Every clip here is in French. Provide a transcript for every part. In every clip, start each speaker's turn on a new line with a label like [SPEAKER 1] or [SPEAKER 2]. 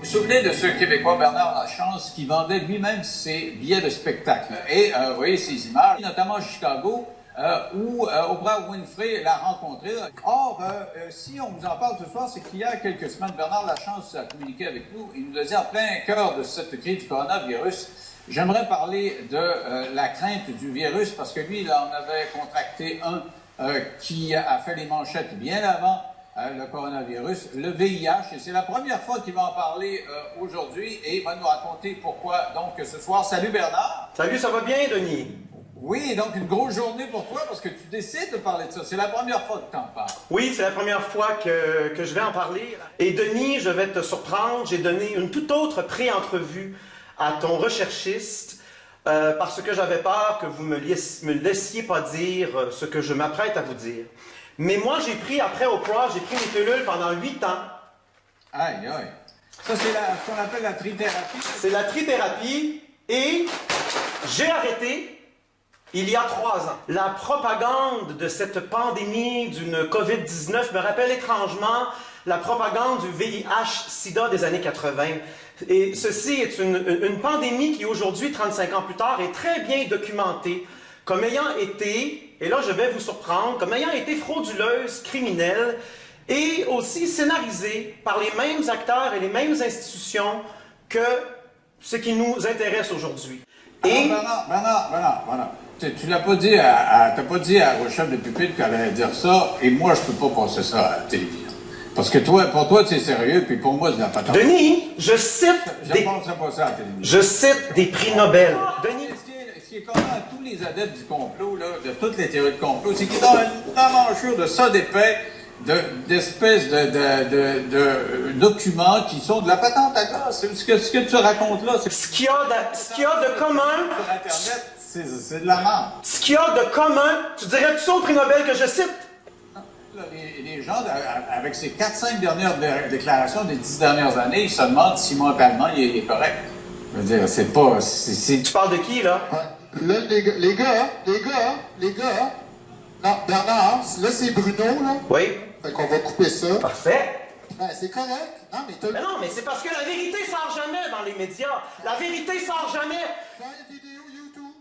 [SPEAKER 1] Vous vous souvenez de ce Québécois Bernard Lachance qui vendait lui-même ses billets de spectacle. Et vous voyez ces images, notamment à Chicago, où Oprah Winfrey l'a rencontré. Or, si on vous en parle ce soir, c'est qu'il y a quelques semaines, Bernard Lachance a communiqué avec nous. Il nous a dit en plein cœur de cette crise du coronavirus, j'aimerais parler de la crainte du virus parce que lui, il en avait contracté un qui a fait les manchettes bien avant le coronavirus, le VIH. Et c'est la première fois qu'il va en parler aujourd'hui et il va nous raconter pourquoi donc ce soir. Salut Bernard!
[SPEAKER 2] Salut, ça va bien, Denis?
[SPEAKER 1] Oui, donc une grosse journée pour toi parce que tu décides de parler de ça. C'est la première fois que tu en parles.
[SPEAKER 2] Oui, c'est la première fois que je vais en parler. Et Denis, je vais te surprendre, j'ai donné une toute autre pré-entrevue à ton recherchiste parce que j'avais peur que vous me laissiez pas dire ce que je m'apprête à vous dire. Mais moi, j'ai pris, après Oprah, j'ai pris mes pilules pendant 8 ans.
[SPEAKER 1] Aïe, aïe. Ça, c'est ce qu'on appelle la trithérapie.
[SPEAKER 2] C'est la trithérapie et j'ai arrêté il y a 3 ans. La propagande de cette pandémie d'une COVID-19 me rappelle étrangement la propagande du VIH-Sida des années 80. Et ceci est une pandémie qui, aujourd'hui, 35 ans plus tard, est très bien documentée comme ayant été, et là je vais vous surprendre, comme ayant été frauduleuse, criminelle, et aussi scénarisée par les mêmes acteurs et les mêmes institutions que ce qui nous intéresse aujourd'hui.
[SPEAKER 1] Et... Bernard. Tu l'as pas dit t'as pas dit à Rochelle de Pupitre qu'elle allait dire ça, et moi, je peux pas passer ça à la télévision. Parce que pour toi, c'est sérieux, puis pour moi, c'est de la patente.
[SPEAKER 2] Denis, je cite des prix Nobel. Denis.
[SPEAKER 1] Ce qui est commun à tous les adeptes du complot, là, de toutes les théories de complot, c'est qu'ils ont une enmanchure de ça d'épais, d'espèces de documents qui sont de la patente à glace. Ce que tu racontes là, c'est...
[SPEAKER 2] Ce qu'il y a de commun...
[SPEAKER 1] Sur Internet, c'est de la merde.
[SPEAKER 2] Ce qu'il y a de commun... Tu dirais-tu ça au prix Nobel que je cite?
[SPEAKER 1] Là, les gens, avec ces 4-5 dernières déclarations des 10 dernières années, ils se demandent si Simon Palman il est correct. Je veux dire, c'est pas...
[SPEAKER 2] Tu parles de qui, là?
[SPEAKER 3] Là, les gars, non, Bernard, là, c'est Bruno, là.
[SPEAKER 2] Oui.
[SPEAKER 3] Fait qu'on va couper ça.
[SPEAKER 2] Parfait.
[SPEAKER 3] Ben, c'est correct. Non, mais t'as...
[SPEAKER 2] Mais non, mais c'est parce que la vérité sort jamais dans les médias. La vérité sort jamais.
[SPEAKER 3] Fais une vidéo YouTube.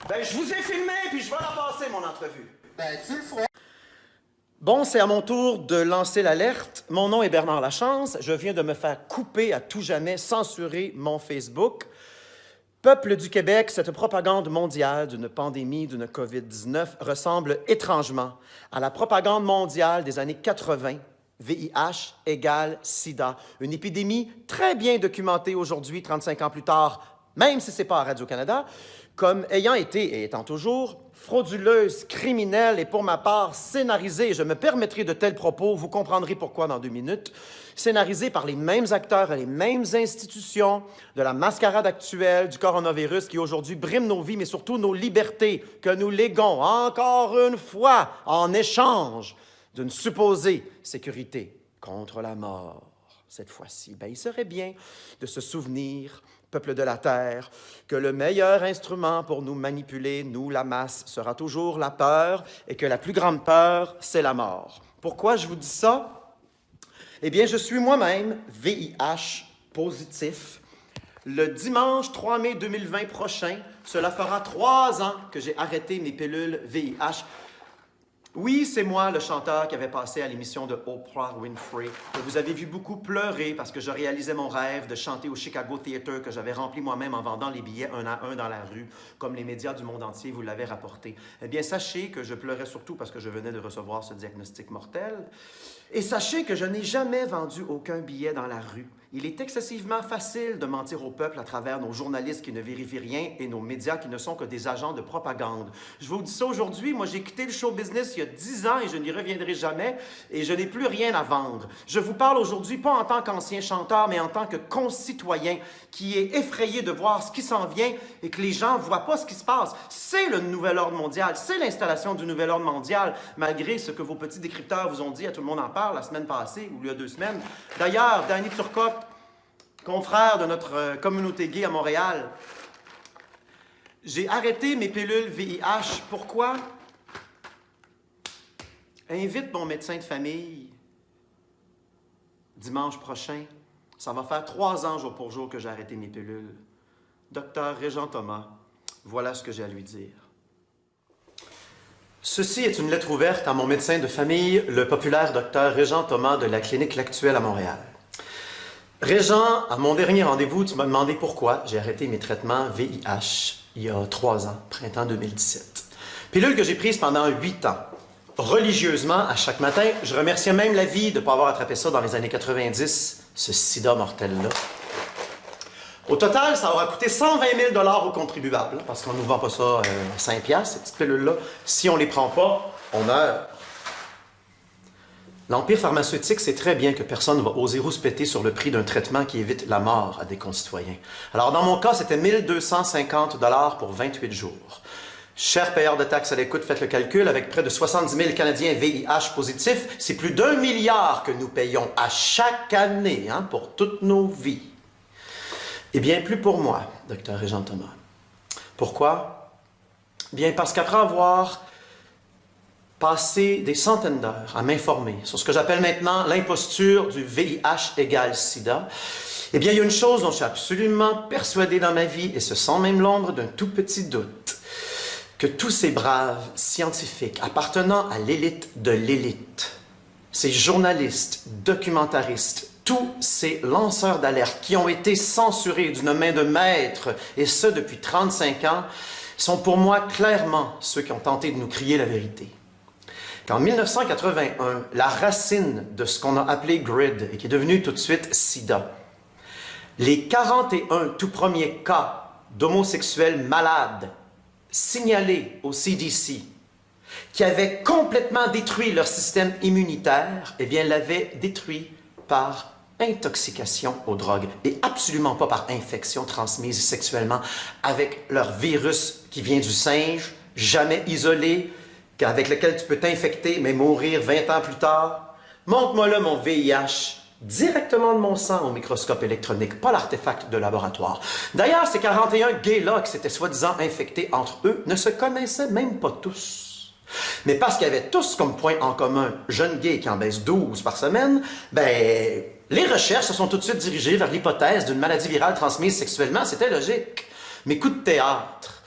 [SPEAKER 2] Ben, je vous ai filmé, puis je vais la passer, mon entrevue.
[SPEAKER 3] Ben, tu le feras.
[SPEAKER 2] Bon, c'est à mon tour de lancer l'alerte. Mon nom est Bernard Lachance. Je viens de me faire couper à tout jamais, censurer mon Facebook. Peuple du Québec, cette propagande mondiale d'une pandémie, d'une COVID-19, ressemble étrangement à la propagande mondiale des années 80, VIH égale SIDA. Une épidémie très bien documentée aujourd'hui, 35 ans plus tard, même si ce n'est pas à Radio-Canada, comme ayant été et étant toujours frauduleuse, criminelle et pour ma part scénarisée, je me permettrai de tels propos, vous comprendrez pourquoi dans 2 minutes, scénarisée par les mêmes acteurs et les mêmes institutions de la mascarade actuelle du coronavirus qui aujourd'hui brime nos vies, mais surtout nos libertés, que nous léguons encore une fois en échange d'une supposée sécurité contre la mort. Cette fois-ci, ben, il serait bien de se souvenir, peuple de la Terre, que le meilleur instrument pour nous manipuler, nous, la masse, sera toujours la peur et que la plus grande peur, c'est la mort. Pourquoi je vous dis ça? Eh bien, je suis moi-même VIH positif. Le dimanche 3 mai 2020 prochain, cela fera 3 ans que j'ai arrêté mes pilules VIH. Oui, c'est moi, le chanteur qui avait passé à l'émission de Oprah Winfrey, que vous avez vu beaucoup pleurer parce que je réalisais mon rêve de chanter au Chicago Theatre que j'avais rempli moi-même en vendant les billets un à un dans la rue, comme les médias du monde entier vous l'avaient rapporté. Eh bien, sachez que je pleurais surtout parce que je venais de recevoir ce diagnostic mortel. Et sachez que je n'ai jamais vendu aucun billet dans la rue. Il est excessivement facile de mentir au peuple à travers nos journalistes qui ne vérifient rien et nos médias qui ne sont que des agents de propagande. Je vous dis ça aujourd'hui, moi j'ai quitté le show business il y a 10 ans et je n'y reviendrai jamais et je n'ai plus rien à vendre. Je vous parle aujourd'hui pas en tant qu'ancien chanteur, mais en tant que concitoyen qui est effrayé de voir ce qui s'en vient et que les gens ne voient pas ce qui se passe. C'est le nouvel ordre mondial, c'est l'installation du nouvel ordre mondial, malgré ce que vos petits décrypteurs vous ont dit, à tout le monde en parle la semaine passée ou il y a 2 semaines. D'ailleurs, Danny Turcotte, confrère de notre communauté gay à Montréal, j'ai arrêté mes pilules VIH. Pourquoi? Invite mon médecin de famille dimanche prochain Ça va faire 3 ans jour pour jour que j'ai arrêté mes pilules. Docteur Régent Thomas, voilà ce que j'ai à lui dire. Ceci est une lettre ouverte à mon médecin de famille, le populaire docteur Régent Thomas de la clinique L'Actuelle à Montréal. Régent, à mon dernier rendez-vous, tu m'as demandé pourquoi j'ai arrêté mes traitements VIH il y a 3 ans, printemps 2017. Pilule que j'ai prise pendant 8 ans. Religieusement, à chaque matin, je remerciais même la vie de ne pas avoir attrapé ça dans les années 90, ce sida mortel-là. Au total, ça aura coûté 120 000 $ aux contribuables, parce qu'on ne nous vend pas ça 5 $, ces petites pilules-là. Si on ne les prend pas, on meurt. L'Empire pharmaceutique sait très bien que personne ne va oser rouspéter sur le prix d'un traitement qui évite la mort à des concitoyens. Alors, dans mon cas, c'était 1 250 $ pour 28 jours. Chers payeurs de taxes à l'écoute, faites le calcul, avec près de 70 000 Canadiens VIH positifs, c'est plus d'1 milliard que nous payons à chaque année pour toutes nos vies. Eh bien, plus pour moi, docteur Régent Thomas. Pourquoi? Bien, parce qu'après avoir passé des centaines d'heures à m'informer sur ce que j'appelle maintenant l'imposture du VIH égale sida, eh bien, il y a une chose dont je suis absolument persuadé dans ma vie, et ce sans même l'ombre d'un tout petit doute, que tous ces braves scientifiques appartenant à l'élite de l'élite, ces journalistes, documentaristes, tous ces lanceurs d'alerte qui ont été censurés d'une main de maître, et ce depuis 35 ans, sont pour moi clairement ceux qui ont tenté de nous crier la vérité. Qu'en 1981, la racine de ce qu'on a appelé GRID, et qui est devenu tout de suite SIDA, les 41 tout premiers cas d'homosexuels malades signalés au CDC, qui avaient complètement détruit leur système immunitaire, eh bien, l'avaient détruit par intoxication aux drogues et absolument pas par infection transmise sexuellement avec leur virus qui vient du singe, jamais isolé, avec lequel tu peux t'infecter mais mourir 20 ans plus tard. Montre-moi là mon VIH directement de mon sang au microscope électronique, pas l'artefact de laboratoire. D'ailleurs, ces 41 gays-là qui s'étaient soi-disant infectés entre eux ne se connaissaient même pas tous. Mais parce qu'ils avaient tous comme point en commun jeunes gays qui en baissent 12 par semaine, ben, les recherches se sont tout de suite dirigées vers l'hypothèse d'une maladie virale transmise sexuellement. C'était logique. Mais coup de théâtre,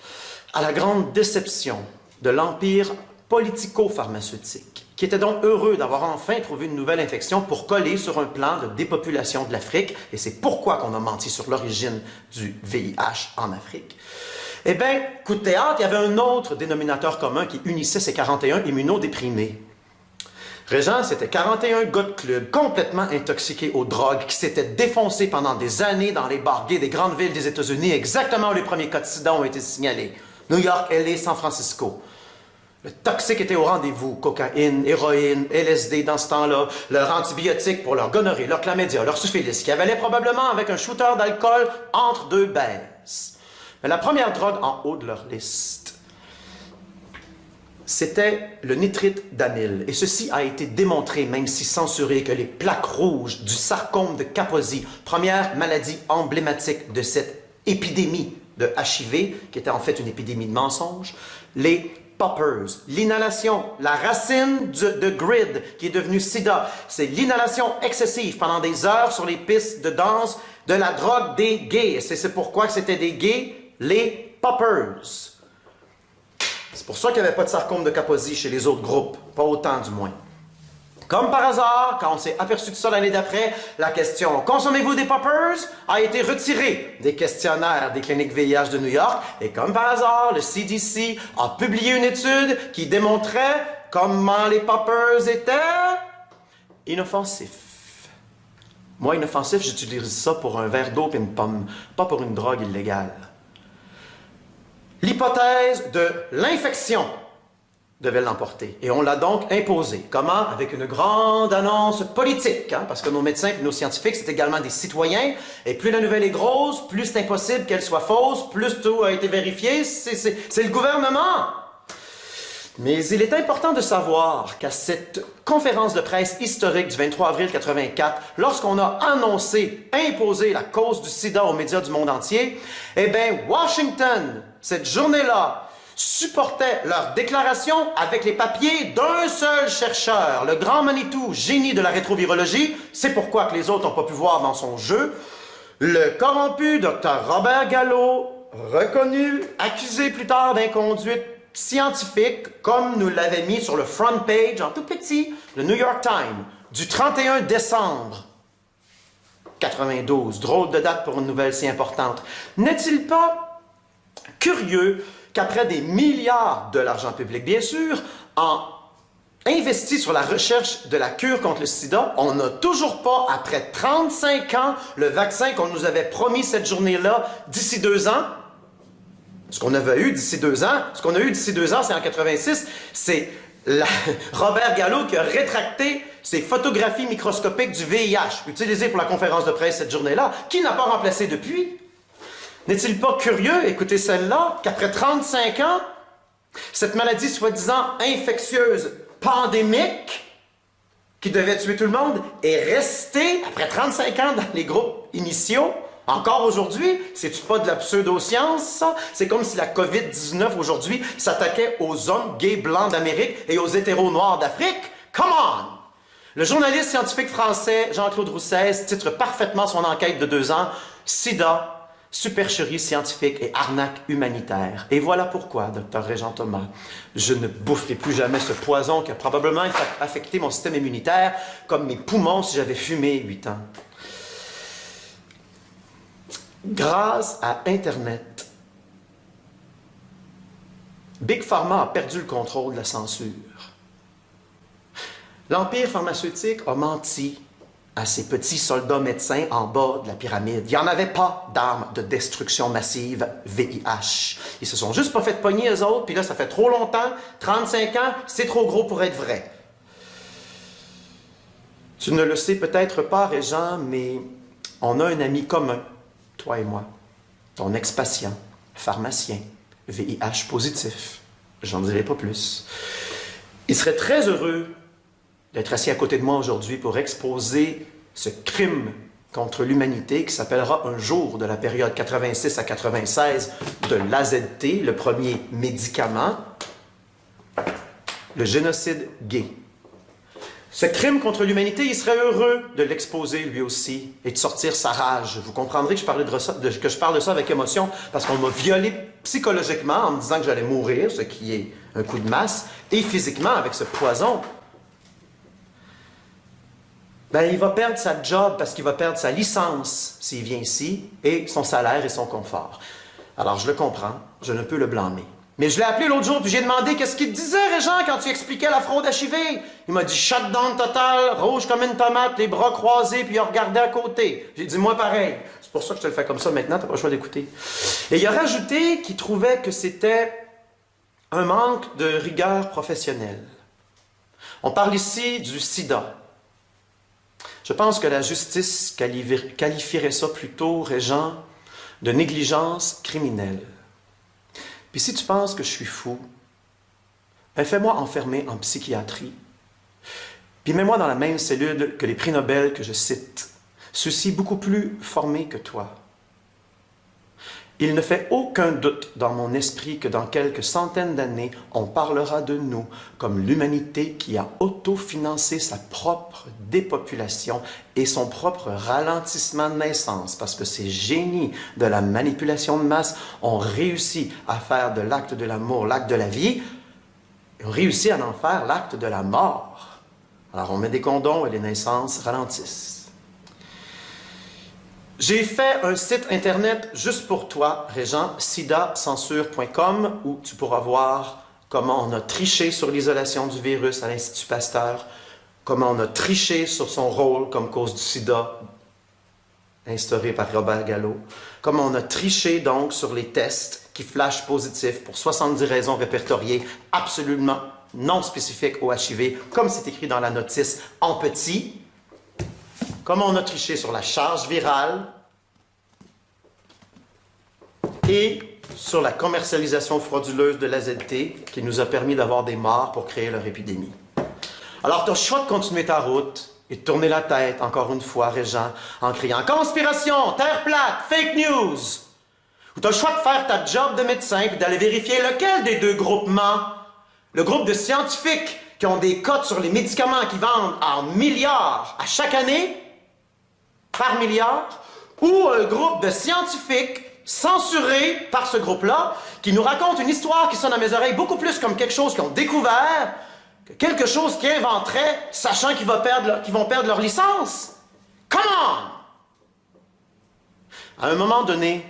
[SPEAKER 2] à la grande déception de l'empire politico-pharmaceutique, qui était donc heureux d'avoir enfin trouvé une nouvelle infection pour coller sur un plan de dépopulation de l'Afrique, et c'est pourquoi qu'on a menti sur l'origine du VIH en Afrique. Eh bien, coup de théâtre, il y avait un autre dénominateur commun qui unissait ces 41 immunodéprimés. Régent, c'était 41 gars de club complètement intoxiqués aux drogues qui s'étaient défoncés pendant des années dans les bars gays des grandes villes des États-Unis, exactement où les premiers cas de sida ont été signalés. New York, LA, San Francisco. Le toxique était au rendez-vous. Cocaïne, héroïne, LSD dans ce temps-là, leur antibiotique pour leur gonorrhée, leur chlamydia, leur syphilis, qui avalait probablement avec un shooter d'alcool entre 2 baises. Mais la première drogue en haut de leur liste, c'était le nitrite d'amyle. Et ceci a été démontré, même si censuré, que les plaques rouges du sarcome de Kaposi, première maladie emblématique de cette épidémie de HIV, qui était en fait une épidémie de mensonges, les poppers, l'inhalation, la racine de GRID qui est devenue SIDA, c'est l'inhalation excessive pendant des heures sur les pistes de danse de la drogue des gays. Et c'est pourquoi c'était des gays, les poppers. C'est pour ça qu'il n'y avait pas de sarcome de Kaposi chez les autres groupes, pas autant du moins. Comme par hasard, quand on s'est aperçu de ça l'année d'après, la question « Consommez-vous des poppers ?» a été retirée des questionnaires des cliniques VIH de New York. Et comme par hasard, le CDC a publié une étude qui démontrait comment les poppers étaient inoffensifs. Moi, inoffensif, j'utilise ça pour un verre d'eau et une pomme, pas pour une drogue illégale. L'hypothèse de l'infection devait l'emporter. Et on l'a donc imposé. Comment? Avec une grande annonce politique, parce que nos médecins et nos scientifiques, c'est également des citoyens, et plus la nouvelle est grosse, plus c'est impossible qu'elle soit fausse, plus tout a été vérifié, c'est le gouvernement. Mais il est important de savoir qu'à cette conférence de presse historique du 23 avril 1984, lorsqu'on a annoncé, imposé la cause du sida aux médias du monde entier, eh bien, Washington, cette journée-là, supportaient leur déclaration avec les papiers d'un seul chercheur, le grand Manitou, génie de la rétrovirologie. C'est pourquoi que les autres n'ont pas pu voir dans son jeu. Le corrompu Dr Robert Gallo, reconnu, accusé plus tard d'inconduite scientifique, comme nous l'avait mis sur le front page en tout petit, le New York Times, du 31 décembre 92. Drôle de date pour une nouvelle si importante. N'est-il pas curieux qu'après des milliards de l'argent public, bien sûr, en investi sur la recherche de la cure contre le sida, on n'a toujours pas, après 35 ans, le vaccin qu'on nous avait promis cette journée-là d'ici 2 ans? Ce qu'on avait eu d'ici 2 ans, c'est en 86, c'est Robert Gallo qui a rétracté ses photographies microscopiques du VIH, utilisées pour la conférence de presse cette journée-là, qui n'a pas remplacé depuis. N'est-il pas curieux, écoutez celle-là, qu'après 35 ans, cette maladie soi-disant infectieuse, pandémique, qui devait tuer tout le monde, est restée, après 35 ans dans les groupes initiaux, encore aujourd'hui? C'est-tu pas de la pseudo-science, ça? C'est comme si la COVID-19, aujourd'hui, s'attaquait aux hommes gays blancs d'Amérique et aux hétéros noirs d'Afrique? Come on! Le journaliste scientifique français Jean-Claude Roussès titre parfaitement son enquête de 2 ans « Sida, supercherie scientifique et arnaque humanitaire ». Et voilà pourquoi, Dr Régent Thomas, je ne boufferai plus jamais ce poison qui a probablement affecté mon système immunitaire comme mes poumons si j'avais fumé 8 ans. Grâce à Internet, Big Pharma a perdu le contrôle de la censure. L'Empire pharmaceutique a menti à ses petits soldats médecins en bas de la pyramide. Il n'y en avait pas d'armes de destruction massive VIH. Ils se sont juste pas fait pogner eux autres, puis là, ça fait trop longtemps, 35 ans, c'est trop gros pour être vrai. Tu ne le sais peut-être pas, Régent, mais on a un ami commun, toi et moi, ton ex-patient, pharmacien, VIH positif. J'en dirai pas plus. Il serait très heureux d'être assis à côté de moi aujourd'hui pour exposer ce crime contre l'humanité qui s'appellera un jour de la période 86 à 96 de l'AZT, le premier médicament, le génocide gay. Ce crime contre l'humanité, il serait heureux de l'exposer lui aussi et de sortir sa rage. Vous comprendrez que je parle de ça avec émotion parce qu'on m'a violé psychologiquement en me disant que j'allais mourir, ce qui est un coup de masse, et physiquement avec ce poison. Ben, il va perdre sa job parce qu'il va perdre sa licence s'il vient ici, et son salaire et son confort. Alors, je le comprends, je ne peux le blâmer. Mais je l'ai appelé l'autre jour, puis j'ai demandé qu'est-ce qu'il te disait, Régent, quand tu expliquais la fraude HIV. Il m'a dit « shutdown total, rouge comme une tomate, les bras croisés, puis il a regardé à côté. » J'ai dit « moi pareil. » C'est pour ça que je te le fais comme ça maintenant, t'as pas le choix d'écouter. Et il a rajouté qu'il trouvait que c'était un manque de rigueur professionnelle. On parle ici du sida. Je pense que la justice qualifierait ça plutôt, Régent, de négligence criminelle. Puis si tu penses que je suis fou, ben fais-moi enfermer en psychiatrie, puis mets-moi dans la même cellule que les prix Nobel que je cite, ceux-ci beaucoup plus formés que toi. Il ne fait aucun doute dans mon esprit que dans quelques centaines d'années, on parlera de nous comme l'humanité qui a autofinancé sa propre dépopulation et son propre ralentissement de naissance, parce que ces génies de la manipulation de masse ont réussi à faire de l'acte de l'amour l'acte de la vie, et ont réussi à en faire l'acte de la mort. Alors on met des condoms et les naissances ralentissent. J'ai fait un site internet juste pour toi, Régent, sidacensure.com, où tu pourras voir comment on a triché sur l'isolation du virus à l'Institut Pasteur, comment on a triché sur son rôle comme cause du sida instauré par Robert Gallo, comment on a triché donc sur les tests qui flashent positifs pour 70 raisons répertoriées absolument non spécifiques au HIV, comme c'est écrit dans la notice en petit. Comment on a triché sur la charge virale et sur la commercialisation frauduleuse de l'AZT qui nous a permis d'avoir des morts pour créer leur épidémie. Alors, tu as le choix de continuer ta route et de tourner la tête, encore une fois, Régent, en criant « Conspiration! Terre plate! Fake news! » où tu as le choix de faire ta job de médecin et d'aller vérifier lequel des deux groupements, le groupe de scientifiques qui ont des cotes sur les médicaments qui vendent en milliards à chaque année, par milliard, ou un groupe de scientifiques censurés par ce groupe-là, qui nous raconte une histoire qui sonne à mes oreilles beaucoup plus comme quelque chose qu'ils ont découvert que quelque chose qu'ils inventeraient, sachant qu'ils vont perdre leur licence. Come on! À un moment donné,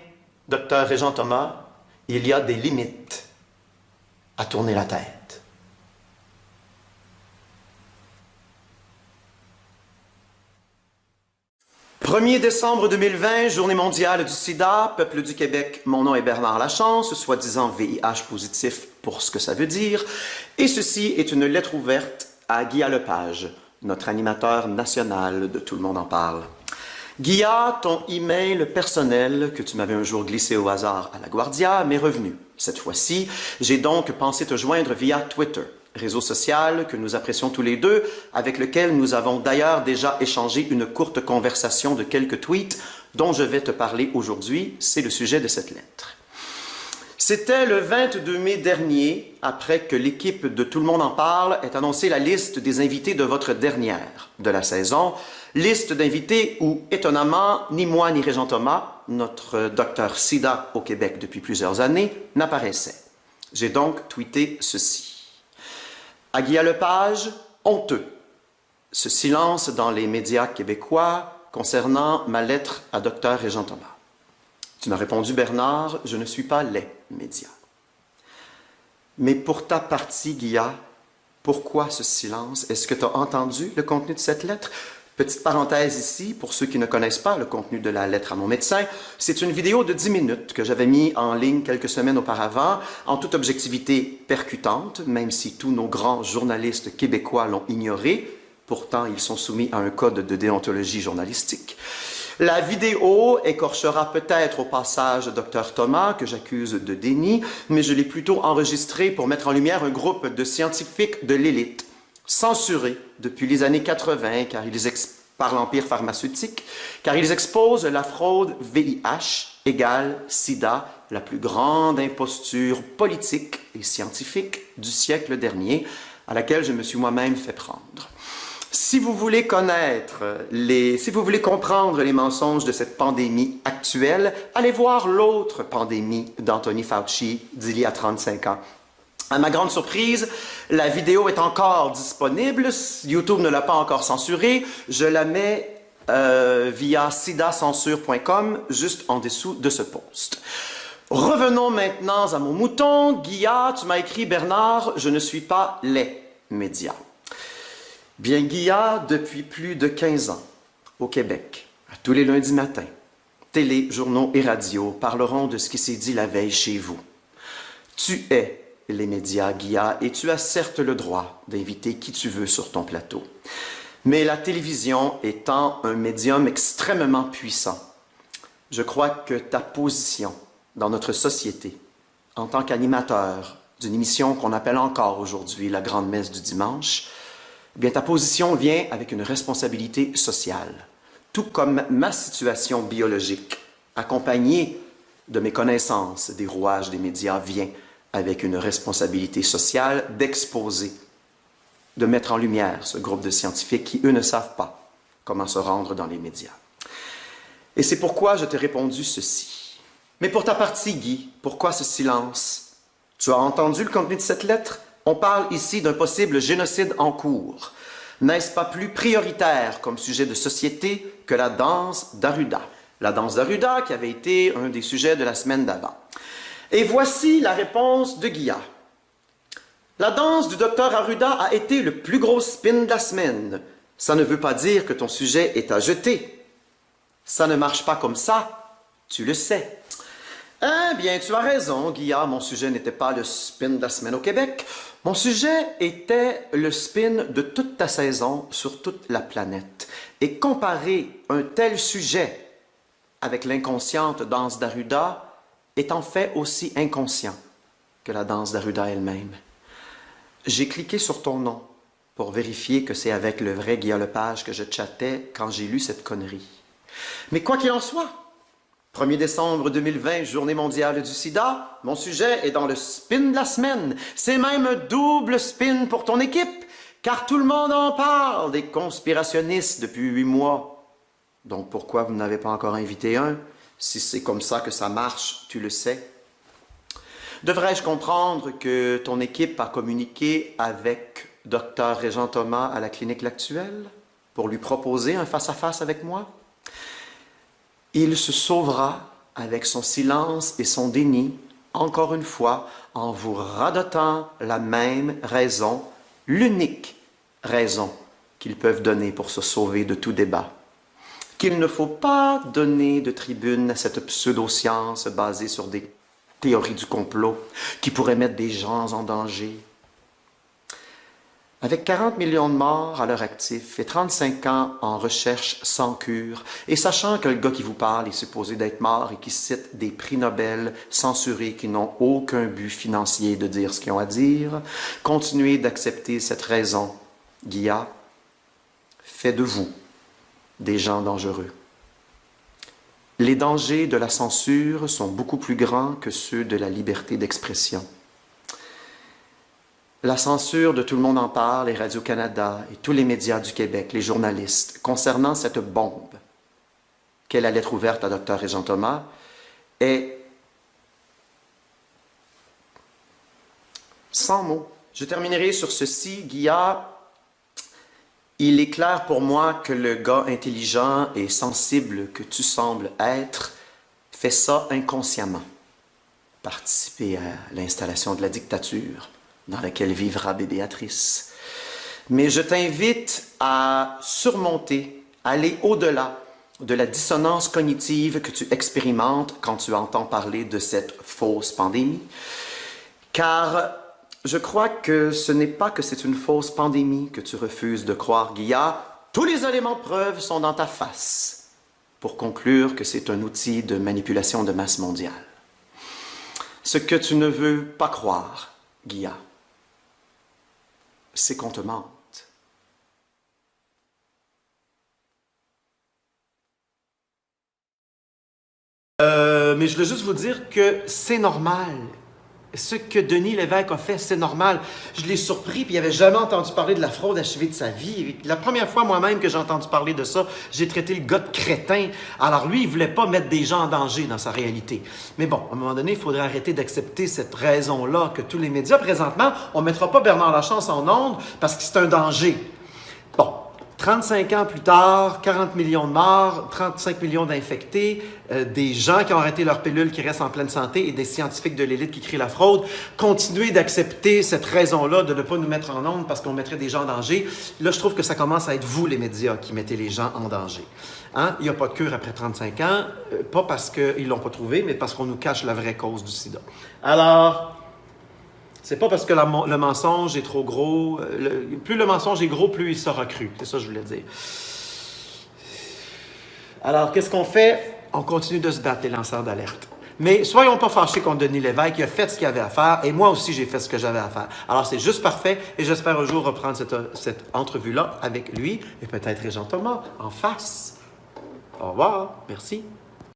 [SPEAKER 2] Dr. Régent Thomas, il y a des limites à tourner la tête. 1er décembre 2020, Journée mondiale du sida, peuple du Québec, mon nom est Bernard Lachance, soi-disant VIH positif pour ce que ça veut dire, et ceci est une lettre ouverte à Guy Lepage, notre animateur national de Tout le monde en parle. Guilla, ton email personnel que tu m'avais un jour glissé au hasard à La Guardia m'est revenu. Cette fois-ci, j'ai donc pensé te joindre via Twitter, réseau social que nous apprécions tous les deux, avec lequel nous avons d'ailleurs déjà échangé une courte conversation de quelques tweets dont je vais te parler aujourd'hui. C'est le sujet de cette lettre. C'était le 22 mai dernier, après que l'équipe de Tout le monde en parle ait annoncé la liste des invités de votre dernière de la saison. Liste d'invités où, étonnamment, ni moi ni Régent Thomas, notre docteur SIDA au Québec depuis plusieurs années, n'apparaissait. J'ai donc tweeté ceci. À Guy Lepage, honteux. Ce silence dans les médias québécois concernant ma lettre à docteur Régent Thomas. Tu m'as répondu, Bernard, je ne suis pas les médias. Mais pour ta partie, Guilla, pourquoi ce silence? Est-ce que tu as entendu le contenu de cette lettre? Petite parenthèse ici, pour ceux qui ne connaissent pas le contenu de la lettre à mon médecin, c'est une vidéo de 10 minutes que j'avais mis en ligne quelques semaines auparavant, en toute objectivité percutante, même si tous nos grands journalistes québécois l'ont ignoré. Pourtant, ils sont soumis à un code de déontologie journalistique. La vidéo écorchera peut-être au passage Dr Thomas, que j'accuse de déni, mais je l'ai plutôt enregistré pour mettre en lumière un groupe de scientifiques de l'élite, censurés depuis les années 80 par l'Empire pharmaceutique, car ils exposent la fraude VIH égale SIDA, la plus grande imposture politique et scientifique du siècle dernier, à laquelle je me suis moi-même fait prendre. Si vous voulez comprendre les mensonges de cette pandémie actuelle, allez voir l'autre pandémie d'Anthony Fauci d'il y a 35 ans. À ma grande surprise, la vidéo est encore disponible. YouTube ne l'a pas encore censurée. Je la mets via sidacensure.com, juste en dessous de ce post. Revenons maintenant à mon mouton. Guilla, tu m'as écrit, Bernard, je ne suis pas les médias. Bien, Guilla, depuis plus de 15 ans, au Québec, à tous les lundis matins, télé, journaux et radios parleront de ce qui s'est dit la veille chez vous. Tu es les médias, Guilla, et tu as certes le droit d'inviter qui tu veux sur ton plateau. Mais la télévision étant un médium extrêmement puissant, je crois que ta position dans notre société, en tant qu'animateur d'une émission qu'on appelle encore aujourd'hui la Grande Messe du Dimanche, eh bien, ta position vient avec une responsabilité sociale, tout comme ma situation biologique, accompagnée de mes connaissances des rouages des médias, vient avec une responsabilité sociale d'exposer, de mettre en lumière ce groupe de scientifiques qui, eux, ne savent pas comment se rendre dans les médias. Et c'est pourquoi je t'ai répondu ceci. Mais pour ta partie, Guy, pourquoi ce silence? Tu as entendu le contenu de cette lettre? On parle ici d'un possible génocide en cours. N'est-ce pas plus prioritaire comme sujet de société que la danse d'Arruda? La danse d'Arruda qui avait été un des sujets de la semaine d'avant. Et voici la réponse de Guilla. La danse du docteur Arruda a été le plus gros spin de la semaine. Ça ne veut pas dire que ton sujet est à jeter. Ça ne marche pas comme ça, tu le sais. Eh bien, tu as raison, Guilla, mon sujet n'était pas le spin de la semaine au Québec. Mon sujet était le spin de toute ta saison sur toute la planète. Et comparer un tel sujet avec l'inconsciente danse d'Arruda est en fait aussi inconscient que la danse d'Arruda elle-même. J'ai cliqué sur ton nom pour vérifier que c'est avec le vrai Guy Lepage que je chattais quand j'ai lu cette connerie. Mais quoi qu'il en soit, 1er décembre 2020, Journée mondiale du sida. Mon sujet est dans le spin de la semaine. C'est même un double spin pour ton équipe, car tout le monde en parle des conspirationnistes depuis 8 mois. Donc pourquoi vous n'avez pas encore invité un? Si c'est comme ça que ça marche, tu le sais. Devrais-je comprendre que ton équipe a communiqué avec Dr Régent Thomas à la clinique L'Actuelle pour lui proposer un face-à-face avec moi? Il se sauvera avec son silence et son déni, encore une fois, en vous radotant la même raison, l'unique raison qu'ils peuvent donner pour se sauver de tout débat. Qu'il ne faut pas donner de tribune à cette pseudo-science basée sur des théories du complot qui pourraient mettre des gens en danger. Avec 40 millions de morts à leur actif et 35 ans en recherche sans cure, et sachant que le gars qui vous parle est supposé d'être mort et qui cite des prix Nobel censurés qui n'ont aucun but financier de dire ce qu'ils ont à dire, continuez d'accepter cette raison. Guilla fait de vous des gens dangereux. Les dangers de la censure sont beaucoup plus grands que ceux de la liberté d'expression. La censure de Tout le monde en parle et Radio-Canada et tous les médias du Québec, les journalistes, concernant cette bombe qu'est la lettre ouverte à Dr Régent Thomas, est sans mots. Je terminerai sur ceci, Guilla. Il est clair pour moi que le gars intelligent et sensible que tu sembles être fait ça inconsciemment. Participer à l'installation de la dictature dans laquelle vivra Béatrice. Mais je t'invite à surmonter, aller au-delà de la dissonance cognitive que tu expérimentes quand tu entends parler de cette fausse pandémie, car je crois que ce n'est pas que c'est une fausse pandémie que tu refuses de croire, Guilla. Tous les éléments de preuve sont dans ta face pour conclure que c'est un outil de manipulation de masse mondiale. Ce que tu ne veux pas croire, Guilla, c'est qu'on te mente. Mais je veux juste vous dire que c'est normal. Ce que Denis Lévesque a fait, c'est normal. Je l'ai surpris, puis il n'avait jamais entendu parler de la fraude achevée de sa vie. La première fois moi-même que j'ai entendu parler de ça, j'ai traité le gars de crétin. Alors lui, il ne voulait pas mettre des gens en danger dans sa réalité. Mais bon, à un moment donné, il faudrait arrêter d'accepter cette raison-là que tous les médias, présentement, on ne mettra pas Bernard Lachance en ondes parce que c'est un danger. Bon, 35 ans plus tard, 40 millions de morts, 35 millions d'infectés, des gens qui ont arrêté leur pilule qui restent en pleine santé et des scientifiques de l'élite qui créent la fraude. Continuez d'accepter cette raison-là de ne pas nous mettre en ondes parce qu'on mettrait des gens en danger. Là, je trouve que ça commence à être vous, les médias, qui mettez les gens en danger. Hein? Il n'y a pas de cure après 35 ans, pas parce qu'ils ne l'ont pas trouvé, mais parce qu'on nous cache la vraie cause du sida. Alors, c'est pas parce que le mensonge est trop gros. Plus le mensonge est gros, plus il sera cru. C'est ça que je voulais dire. Alors, qu'est-ce qu'on fait? On continue de se battre, les lanceurs d'alerte. Mais soyons pas fâchés contre Denis Lévesque. Il a fait ce qu'il avait à faire et moi aussi, j'ai fait ce que j'avais à faire. Alors, c'est juste parfait et j'espère un jour reprendre cette entrevue-là avec lui et peut-être Régent Thomas en face. Au revoir. Merci.